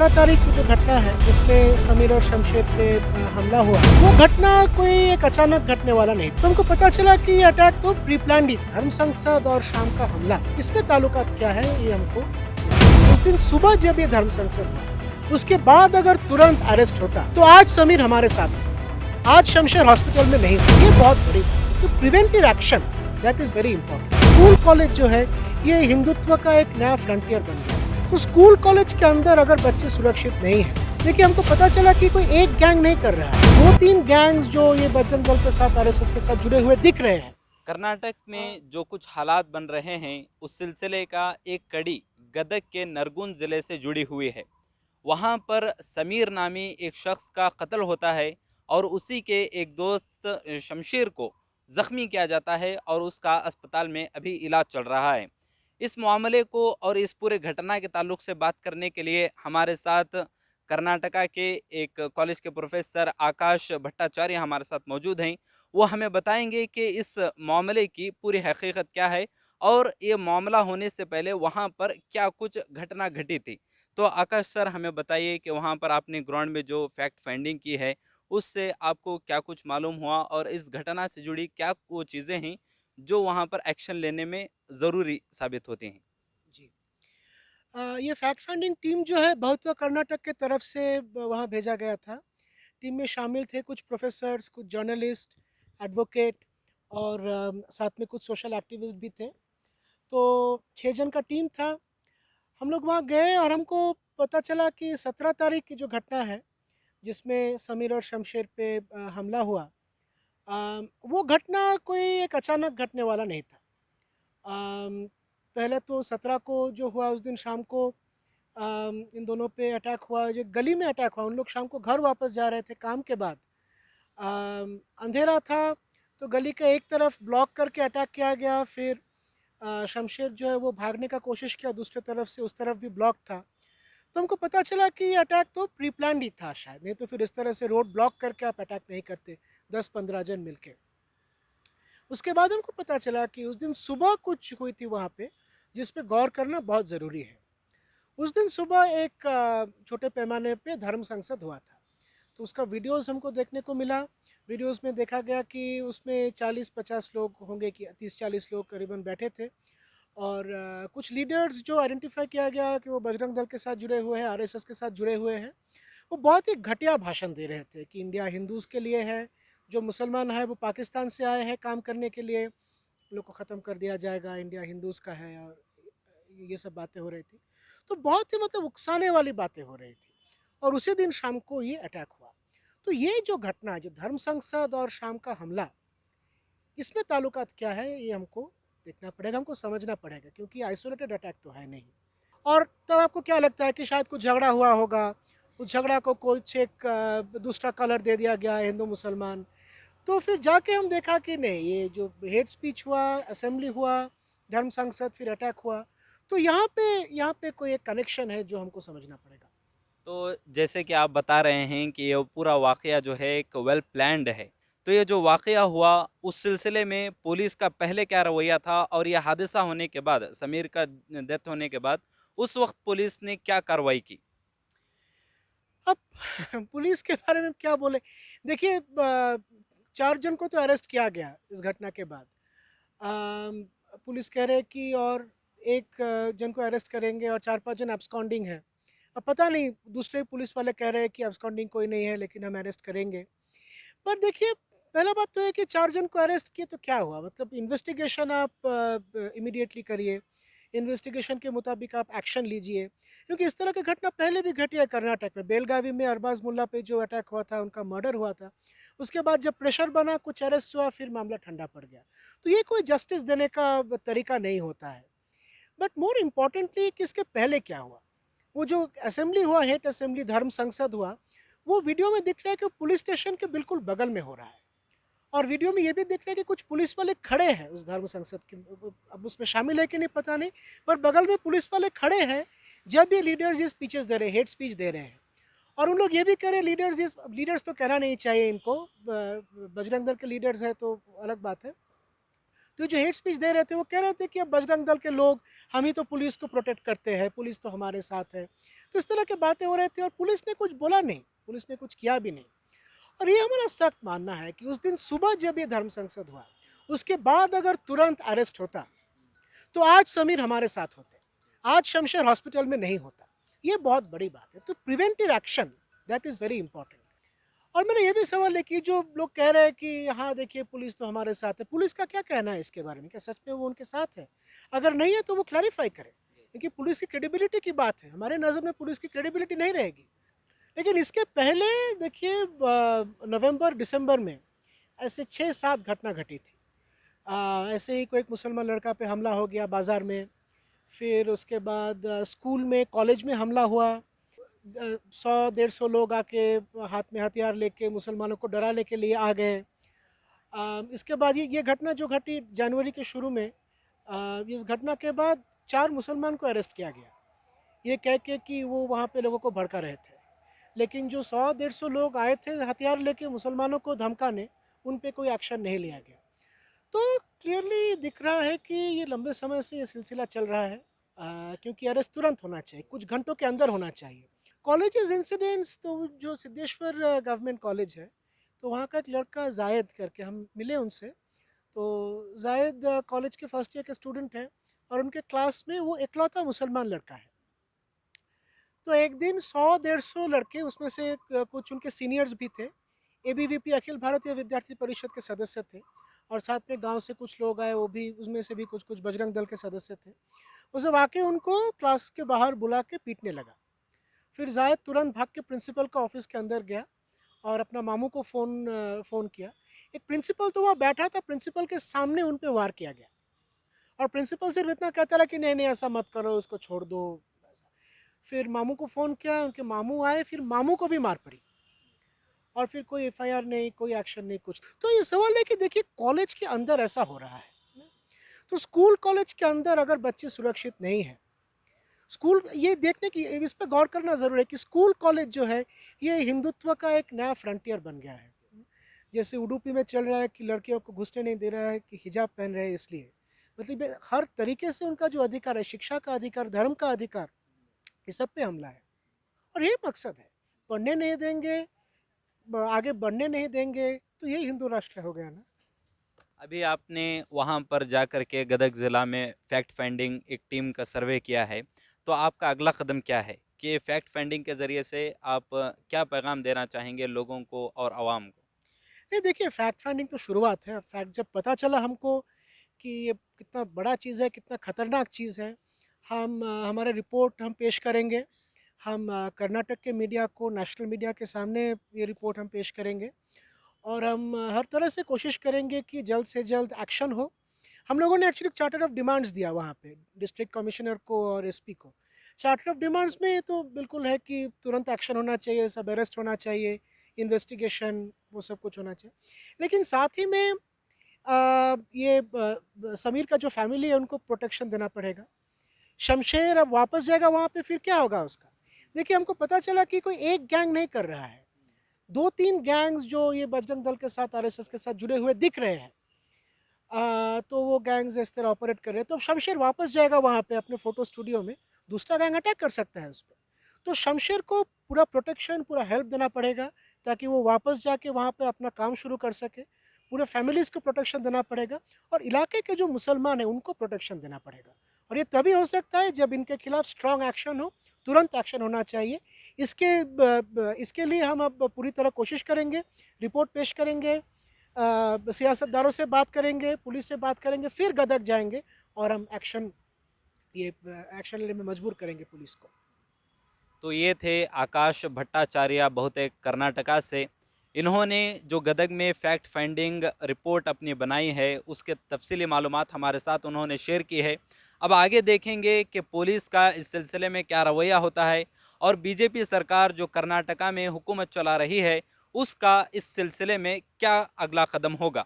17 तारीख की जो घटना है जिसमें समीर और शमशेर पे हमला हुआ, वो घटना कोई एक अचानक घटने वाला नहीं। तो हमको पता चला कि ये अटैक तो प्री प्लान ही था। धर्म संसद और शाम का हमला, इसमें ताल्लुकात क्या है ये हमको उस दिन सुबह जब ये धर्म संसद हुआ उसके बाद अगर तुरंत अरेस्ट होता तो आज समीर हमारे साथ होता, आज शमशेर हॉस्पिटल में नहीं होता। ये बहुत बड़ी बात है। तो preventive action that is very important. School college जो है ये हिंदुत्व का एक नया फ्रंटियर बन गया। तो स्कूल कॉलेज के अंदर अगर बच्चे सुरक्षित नहीं है, देखिए हमको पता चला कि कोई एक गैंग नहीं कर रहा है, 2-3 गैंग्स जो ये बजरंग दल के साथ आरएसएस के साथ जुड़े हुए दिख रहे हैं। कर्नाटक में जो कुछ हालात बन रहे हैं उस सिलसिले का एक कड़ी गदग के नरगुन ज़िले से जुड़ी हुई है। वहाँ पर समीर नामी एक शख्स का कत्ल होता है और उसी के एक दोस्त शमशेर को ज़ख्मी किया जाता है और उसका अस्पताल में अभी इलाज चल रहा है। इस मामले को और इस पूरे घटना के ताल्लुक से बात करने के लिए हमारे साथ कर्नाटका के एक कॉलेज के प्रोफेसर आकाश भट्टाचार्य हमारे साथ मौजूद हैं। वो हमें बताएंगे कि इस मामले की पूरी हकीकत क्या है और ये मामला होने से पहले वहाँ पर क्या कुछ घटना घटी थी। तो आकाश सर हमें बताइए कि वहाँ पर आपने ग्राउंड में जो फैक्ट फाइंडिंग की है उससे आपको क्या कुछ मालूम हुआ और इस घटना से जुड़ी क्या वो चीज़ें हैं जो वहाँ पर एक्शन लेने में ज़रूरी साबित होती हैं। जी, ये फैक्ट फाइंडिंग टीम जो है बहुत्व कर्नाटक के तरफ से वहाँ भेजा गया था। टीम में शामिल थे कुछ प्रोफेसर्स, कुछ जर्नलिस्ट, एडवोकेट और साथ में कुछ सोशल एक्टिविस्ट भी थे। तो 6 जन का टीम था। हम लोग वहाँ गए और हमको पता चला कि 17 तारीख की जो घटना है जिसमें समीर और शमशेर पे हमला हुआ, वो घटना कोई एक अचानक घटने वाला नहीं था। पहले तो 17 को जो हुआ उस दिन शाम को इन दोनों पे अटैक हुआ, जो गली में अटैक हुआ। उन लोग शाम को घर वापस जा रहे थे काम के बाद। अंधेरा था तो गली का एक तरफ ब्लॉक करके अटैक किया गया। फिर शमशेर जो है वो भागने का कोशिश किया, दूसरी तरफ से उस तरफ भी ब्लॉक था। तो हमको पता चला कि ये अटैक तो प्री प्लान ही था शायद, नहीं तो फिर इस तरह से रोड ब्लॉक करके आप अटैक नहीं करते 10-15 जन मिलके। उसके बाद हमको पता चला कि उस दिन सुबह कुछ हुई थी वहाँ पे जिस पे गौर करना बहुत ज़रूरी है। उस दिन सुबह एक छोटे पैमाने पे धर्म संसद हुआ था। तो उसका वीडियोस हमको देखने को मिला। वीडियोस में देखा गया कि उसमें 40-50 लोग होंगे, कि 30-40 लोग करीबन बैठे थे। और कुछ लीडर्स जो आइडेंटिफाई किया गया कि वो बजरंग दल के साथ जुड़े हुए हैं, आरएसएस के साथ जुड़े हुए हैं। वो बहुत ही घटिया भाषण दे रहे थे कि इंडिया हिंदूज़ के लिए है, जो मुसलमान है वो पाकिस्तान से आए हैं काम करने के लिए, लोग को ख़त्म कर दिया जाएगा, इंडिया हिंदूज़ का है। और ये सब बातें हो रही थी। तो बहुत ही मतलब उकसाने वाली बातें हो रही थी। और उसी दिन शाम को ये अटैक हुआ। तो ये जो घटना, जो धर्म संसद और शाम का हमला, इसमें ताल्लुकात क्या है ये हमको देखना पड़ेगा, हमको समझना पड़ेगा, क्योंकि आइसोलेटेड अटैक तो है नहीं। और तब आपको क्या लगता है कि शायद कुछ झगड़ा हुआ होगा, उस झगड़ा को कुछ एक दूसरा कलर दे दिया गया, हिंदू मुसलमान। तो फिर जाके हम देखा कि नहीं, ये जो हेट स्पीच हुआ, असेंबली हुआ, धर्म संसद, फिर अटैक हुआ। तो यहाँ पे कोई एक कनेक्शन है जो हमको समझना पड़ेगा। तो जैसे कि आप बता रहे हैं कि ये पूरा वाक़या जो है एक वेल प्लान्ड है। तो ये जो वाक़या हुआ उस सिलसिले में पुलिस का पहले क्या रवैया था और ये हादसा होने के बाद समीर का डेथ होने के बाद उस वक़्त पुलिस ने क्या कार्रवाई की? अब पुलिस के बारे में क्या बोले। देखिए, 4 जन को तो अरेस्ट किया गया इस घटना के बाद। पुलिस कह रहे हैं कि और एक जन को अरेस्ट करेंगे और 4-5 जन एब्सकॉन्डिंग है। अब पता नहीं, दूसरे पुलिस वाले कह रहे हैं कि एब्सकॉन्डिंग कोई नहीं है लेकिन हम अरेस्ट करेंगे। पर देखिए, पहला बात तो है कि 4 जन को अरेस्ट किए तो क्या हुआ? मतलब इन्वेस्टिगेशन आप इमीडिएटली करिए, इन्वेस्टिगेशन के मुताबिक आप एक्शन लीजिए, क्योंकि इस तरह की घटना पहले भी घटी है कर्नाटक में। बेलगावी में अरबाज मुल्ला पे जो अटैक हुआ था, उनका मर्डर हुआ था। उसके बाद जब प्रेशर बना, कुछ अरेस्ट हुआ, फिर मामला ठंडा पड़ गया। तो ये कोई जस्टिस देने का तरीका नहीं होता है। बट मोर इम्पोर्टेंटली कि इसके पहले क्या हुआ? वो जो असेंबली हुआ, हेट असेंबली, धर्म संसद हुआ, वो वीडियो में दिख रहा है कि पुलिस स्टेशन के बिल्कुल बगल में हो रहा है। और वीडियो में ये भी दिख रहा है कि कुछ पुलिस वाले खड़े हैं उस धर्म संसद के, अब उसमें शामिल है कि नहीं पता नहीं, पर बगल में पुलिस वाले खड़े हैं जब ये लीडर्स ये स्पीचेस दे रहे हैं, हेट स्पीच दे रहे हैं। और उन लोग ये भी कह रहे हैं, लीडर्स तो कहना नहीं चाहिए इनको, बजरंग दल के लीडर्स हैं तो अलग बात है। तो जो हेट स्पीच दे रहे थे वो कह रहे थे कि अब बजरंग दल के लोग, हम ही तो पुलिस को प्रोटेक्ट करते हैं, पुलिस तो हमारे साथ है। तो इस तरह की बातें हो रही थी और पुलिस ने कुछ बोला नहीं, पुलिस ने कुछ किया भी नहीं। और ये हमारा सख्त मानना है कि उस दिन सुबह जब ये धर्म संसद हुआ, उसके बाद अगर तुरंत अरेस्ट होता तो आज समीर हमारे साथ होते, आज शमशेर हॉस्पिटल में नहीं होता। ये बहुत बड़ी बात है। तो preventive action, that is very important. और मेरा ये भी सवाल है कि जो लोग कह रहे हैं कि हाँ देखिए पुलिस तो हमारे साथ है, पुलिस का क्या कहना है इसके बारे में? क्या सच में वो उनके साथ है? अगर नहीं है तो वो क्लैरिफाई करे, क्योंकि पुलिस की क्रेडिबिलिटी की बात है। हमारे नज़र में पुलिस की क्रेडिबिलिटी नहीं रहेगी। लेकिन इसके पहले देखिए नवंबर दिसंबर में ऐसे 6-7 घटना घटी थी। ऐसे ही कोई एक मुसलमान लड़का पे हमला हो गया बाज़ार में, फिर उसके बाद स्कूल में, कॉलेज में हमला हुआ। 100-150 लोग आके हाथ में हथियार लेके मुसलमानों को डराने के लिए आ गए। इसके बाद ये घटना जो घटी जनवरी के शुरू में, इस घटना के बाद 4 मुसलमान को अरेस्ट किया गया, ये कह के कि वो वहाँ पे लोगों को भड़का रहे थे। लेकिन जो 100-150 लोग आए थे हथियार लेके मुसलमानों को धमकाने, उन पे कोई एक्शन नहीं लिया गया। तो क्लियरली दिख रहा है कि ये लंबे समय से ये सिलसिला चल रहा है, क्योंकि अरेस्ट तुरंत होना चाहिए, कुछ घंटों के अंदर होना चाहिए। कॉलेजेस इंसिडेंट्स तो जो सिद्धेश्वर गवर्नमेंट कॉलेज है, तो वहाँ का एक लड़का जायद करके, हम मिले उनसे। तो जायद कॉलेज के फर्स्ट ईयर के स्टूडेंट हैं और उनके क्लास में वो इकलौता मुसलमान लड़का है। तो एक दिन 100-150 लड़के, उसमें से कुछ उनके सीनियर्स भी थे, एबीवीपी अखिल भारतीय विद्यार्थी परिषद के सदस्य थे, और साथ में गांव से कुछ लोग आए, वो भी उसमें से भी कुछ बजरंग दल के सदस्य थे। वो सब आके उनको क्लास के बाहर बुला के पीटने लगा। फिर जायद तुरंत भाग के प्रिंसिपल का ऑफिस के अंदर गया और अपना मामू को फ़ोन किया। एक प्रिंसिपल तो वहाँ बैठा था, प्रिंसिपल के सामने उन पे वार किया गया और प्रिंसिपल सिर्फ इतना कहता रहा कि नहीं नहीं ऐसा मत करो, उसको छोड़ दो। फिर मामू को फ़ोन किया, उनके मामू आए, फिर मामू को भी मार पड़ी और फिर कोई एफआईआर नहीं, कोई एक्शन नहीं, कुछ। तो ये सवाल है कि देखिए कॉलेज के अंदर ऐसा हो रहा है, तो स्कूल कॉलेज के अंदर अगर बच्चे सुरक्षित नहीं हैं, स्कूल, ये देखने की, इस पर गौर करना ज़रूरी है कि स्कूल कॉलेज जो है ये हिंदुत्व का एक नया फ्रंटियर बन गया है। जैसे उडुपी में चल रहा है कि लड़कियों को घुसने नहीं दे रहा है कि हिजाब पहन रहे हैं, इसलिए मतलब हर तरीके से उनका जो अधिकार है, शिक्षा का अधिकार, धर्म का अधिकार, ये सब पे हमला है। और ये मकसद है, पढ़ने नहीं देंगे, आगे बढ़ने नहीं देंगे, तो ये हिंदू राष्ट्र हो गया ना। अभी आपने वहाँ पर जा कर के गदग ज़िला में फैक्ट फाइंडिंग एक टीम का सर्वे किया है, तो आपका अगला कदम क्या है कि फैक्ट फाइंडिंग के ज़रिए से आप क्या पैगाम देना चाहेंगे लोगों को और आवाम को? नहीं देखिए, फैक्ट फाइंडिंग तो शुरुआत है। फैक्ट जब पता चला हमको कि ये कितना बड़ा चीज़ है, कितना ख़तरनाक चीज़ है, हम हमारे रिपोर्ट हम पेश करेंगे। हम कर्नाटक के मीडिया को, नेशनल मीडिया के सामने ये रिपोर्ट हम पेश करेंगे और हम हर तरह से कोशिश करेंगे कि जल्द से जल्द एक्शन हो। हम लोगों ने एक्चुअली चार्टर ऑफ डिमांड्स दिया वहाँ पे डिस्ट्रिक्ट कमिश्नर को और एसपी को। चार्टर ऑफ डिमांड्स में तो बिल्कुल है कि तुरंत एक्शन होना चाहिए, सब अरेस्ट होना चाहिए, इन्वेस्टिगेशन, वो सब कुछ होना चाहिए। लेकिन साथ ही में समीर का जो फैमिली है उनको प्रोटेक्शन देना पड़ेगा। शमशेर अब वापस जाएगा वहाँ पे, फिर क्या होगा उसका? देखिए, हमको पता चला कि कोई एक गैंग नहीं कर रहा है, 2-3 गैंग्स जो ये बजरंग दल के साथ, आरएसएस के साथ जुड़े हुए दिख रहे हैं। तो वो गैंग्स इस तरह ऑपरेट कर रहे हैं। तो शमशेर वापस जाएगा वहाँ पे अपने फ़ोटो स्टूडियो में, दूसरा गैंग अटैक कर सकता है उस पर। तो शमशेर को पूरा प्रोटेक्शन, पूरा हेल्प देना पड़ेगा ताकि वो वापस जाके वहाँ पे अपना काम शुरू कर सके। पूरे फैमिलीज़ को प्रोटेक्शन देना पड़ेगा और इलाके के जो मुसलमान हैं उनको प्रोटेक्शन देना पड़ेगा। और ये तभी हो सकता है जब इनके खिलाफ स्ट्रॉन्ग एक्शन हो, तुरंत एक्शन होना चाहिए। इसके लिए हम अब पूरी तरह कोशिश करेंगे, रिपोर्ट पेश करेंगे, सियासतदारों से बात करेंगे, पुलिस से बात करेंगे, फिर गदग जाएंगे और हम एक्शन लेने में मजबूर करेंगे पुलिस को। तो ये थे आकाश भट्टाचार्य बहुतेक कर्नाटका से। इन्होंने जो गदग में फैक्ट फाइंडिंग रिपोर्ट अपनी बनाई है उसके तफसीली मालूमात हमारे साथ उन्होंने शेयर की है। अब आगे देखेंगे कि पुलिस का इस सिलसिले में क्या रवैया होता है और बीजेपी सरकार जो कर्नाटका में हुकूमत चला रही है उसका इस सिलसिले में क्या अगला कदम होगा।